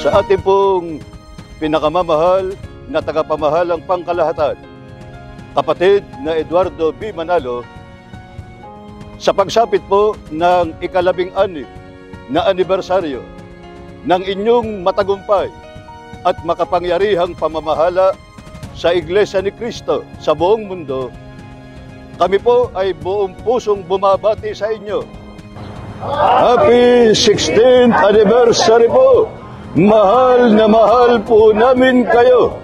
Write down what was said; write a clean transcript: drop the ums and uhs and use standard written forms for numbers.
Sa ating pong pinakamamahal na tagapamahalang pangkalahatan, kapatid na Eduardo B. Manalo, sa pagsapit po ng ika-16 na anibersaryo ng inyong matagumpay at makapangyarihang pamamahala sa Iglesia ni Cristo sa buong mundo, kami po ay buong pusong bumabati sa inyo. Happy 16th anniversary po! Mahal na mahal po namin kayo!